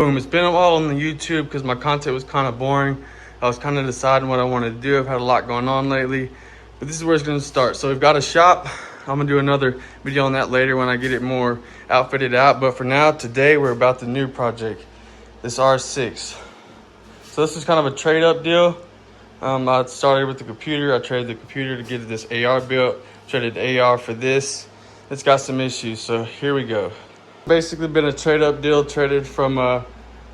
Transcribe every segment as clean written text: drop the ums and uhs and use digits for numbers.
Boom, it's been a while on the YouTube because my content was kind of boring. I was kind of deciding what I wanted to do. I've had a lot going on lately, but this is where it's going to start. So we've got a shop. I'm going to do another video on that later when I get it more outfitted out. But for now, today we're about the new project, this R6. So this is kind of a trade up deal. I started with the computer. I traded the computer to get this AR built. Traded the AR for this. It's got some issues, so here we go. Basically been a trade up deal, traded from a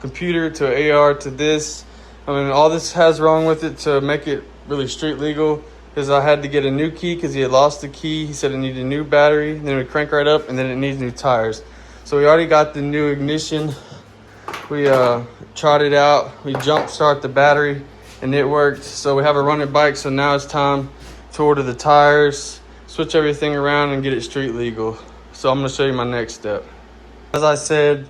computer to AR to this. I mean, all this has wrong with it to make it really street legal is I had to get a new key because he had lost the key. He said it needed a new battery, then we crank right up, and then it needs new tires. So we already got the new ignition. We tried it out. We jump start the battery and it worked. So we have a running bike. So now it's time to order the tires, switch everything around and get it street legal. So I'm gonna show you my next step. As I said,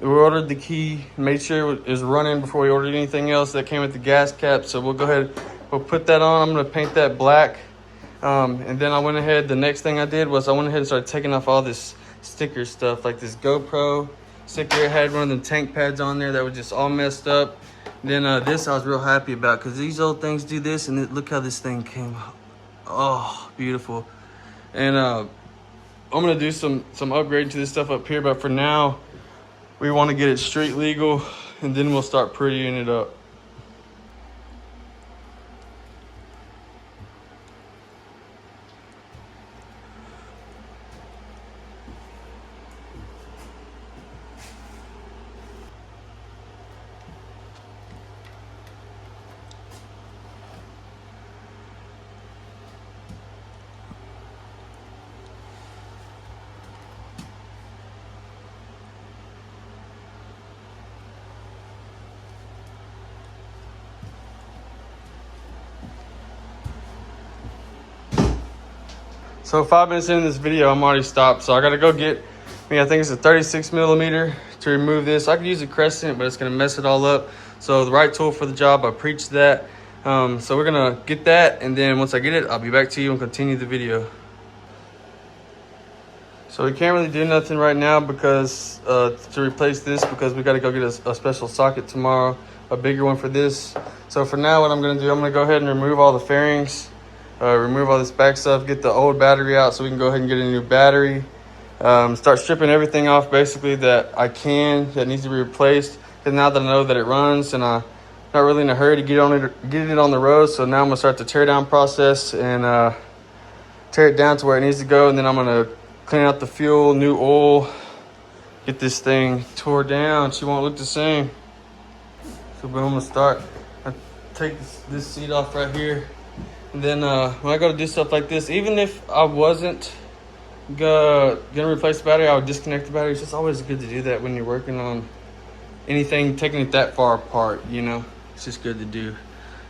we ordered the key, made sure it was running before we ordered anything else. That came with the gas cap. So we'll go ahead, we'll put that on. I'm gonna paint that black. And then I went ahead, the next thing I did was I went ahead and started taking off all this sticker stuff, like this GoPro sticker. It had one of the tank pads on there that was just all messed up. Then this I was real happy about because these old things do this, and look how this thing came out. Oh, beautiful. And I'm gonna do some upgrade to this stuff up here, but for now we want to get it street legal, and then we'll start prettying it up. So 5 minutes into this video, I'm already stopped. So I gotta go get, I think it's a 36 millimeter to remove this. I could use a crescent, but it's gonna mess it all up. So the right tool for the job, I preached that. So we're gonna get that, and then once I get it, I'll be back to you and continue the video. So we can't really do nothing right now because to replace this, because we gotta go get a special socket tomorrow, a bigger one for this. So for now, what I'm gonna do, I'm gonna go ahead and remove all the fairings. Remove all this back stuff, get the old battery out so we can go ahead and get a new battery. Start stripping everything off basically that I can, that needs to be replaced. Because now that I know that it runs and I'm not really in a hurry to get it on the road. So now I'm gonna start the tear down process and tear it down to where it needs to go. And then I'm gonna clean out the fuel, new oil, get this thing tore down. She won't look the same. So boom, I'm gonna start. I take this seat off right here. And then when I go to do stuff like this, even if I wasn't gonna replace the battery, I would disconnect the battery. It's just always good to do that when you're working on anything, taking it that far apart, you know. It's just good to do.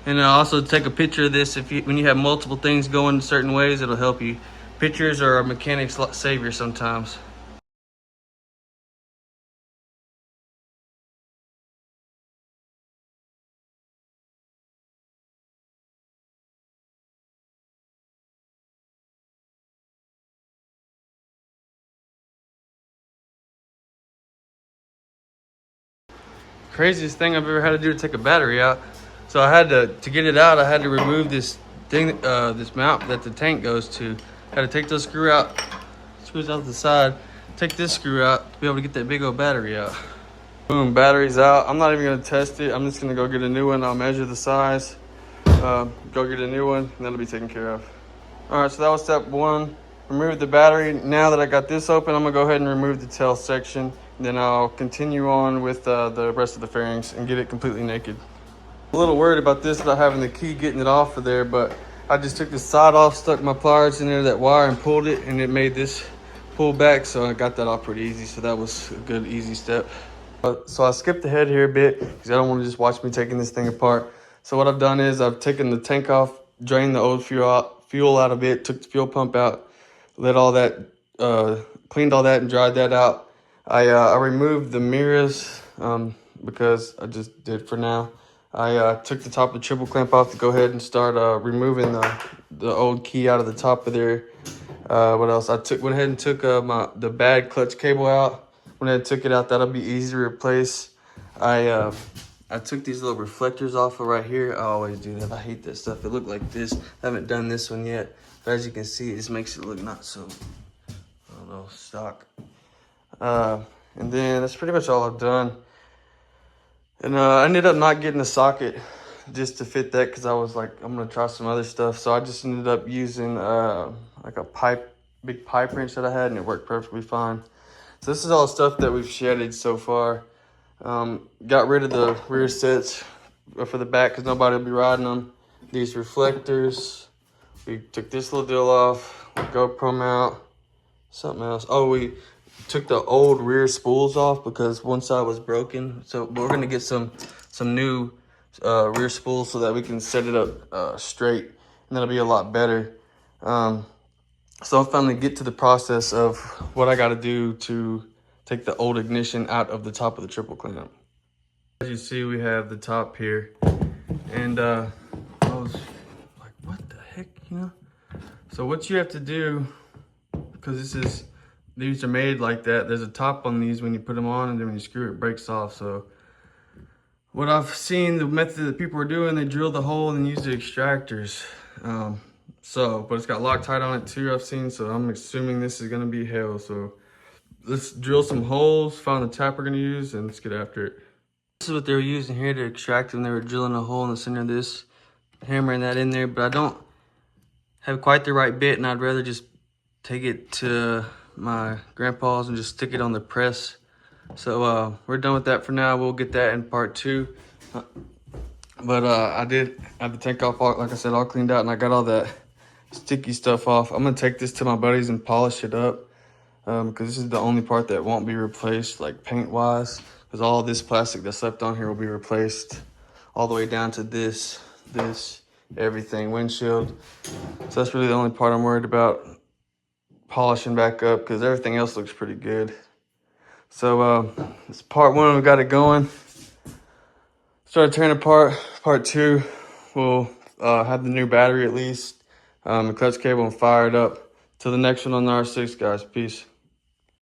And also take a picture of this. When you have multiple things going certain ways, it'll help you. Pictures are a mechanic's savior sometimes. Craziest thing I've ever had to do to take a battery out. So I had to get it out, I had to remove this thing, this mount that the tank goes to. Had to take those screws out the side, take this screw out to be able to get that big old battery out. Boom, battery's out. I'm not even gonna test it. I'm just gonna go get a new one. I'll measure the size, go get a new one, and that'll be taken care of. All right, so that was step one. Remove the battery. Now that I got this open, I'm gonna go ahead and remove the tail section. Then I'll continue on with the rest of the fairings and get it completely naked. A little worried about this, not having the key, getting it off of there, but I just took the side off, stuck my pliers in there, that wire, and pulled it, and it made this pull back, so I got that off pretty easy. So that was a good, easy step. So I skipped ahead here a bit because I don't want to just watch me taking this thing apart. So what I've done is I've taken the tank off, drained the old fuel out of it, took the fuel pump out, let all that, cleaned all that and dried that out. I removed the mirrors because I just did for now. I took the top of the triple clamp off to go ahead and start removing the old key out of the top of there. What else? I went ahead and took the bad clutch cable out. Went ahead and took it out. That'll be easy to replace. I took these little reflectors off of right here. I always do that. I hate that stuff. It looked like this. I haven't done this one yet, but as you can see, it just makes it look not so, I don't know, stock. And then that's pretty much all I've done. And I ended up not getting a socket just to fit that because I was like, I'm gonna try some other stuff. So I just ended up using like a big pipe wrench that I had, and it worked perfectly fine. So this is all stuff that we've shedded so far. Got rid of the rear sets for the back because nobody will be riding them. These reflectors, we took this little deal off, GoPro mount, something else. Oh, we took the old rear spools off because one side was broken. So we're gonna get some new rear spools so that we can set it up straight, and that'll be a lot better. So I'll finally get to the process of what I got to do to take the old ignition out of the top of the triple clamp. As you see, we have the top here, and I was like, what the heck, you know? So what you have to do, because these are made like that, there's a top on these when you put them on, and then when you screw it, it breaks off. So what I've seen, the method that people are doing, they drill the hole and use the extractors. But it's got Loctite on it too, I've seen, so I'm assuming this is gonna be hell. So let's drill some holes, find the tap we're gonna use, and let's get after it. This is what they were using here to extract them. They were drilling a hole in the center of this, hammering that in there, but I don't have quite the right bit, and I'd rather just take it to my grandpa's and just stick it on the press. So we're done with that for now. We'll get that in part 2. But I did have the tank off, like I said, all cleaned out, and I got all that sticky stuff off. I'm gonna take this to my buddies and polish it up because this is the only part that won't be replaced, like paint wise, because all this plastic that's left on here will be replaced all the way down to this, everything, windshield. So that's really the only part I'm worried about polishing back up, because everything else looks pretty good. So it's part 1, we got it going. Started tearing apart. Part 2, we'll have the new battery at least, the clutch cable, and fire it up. Till the next one on the R6, guys. Peace.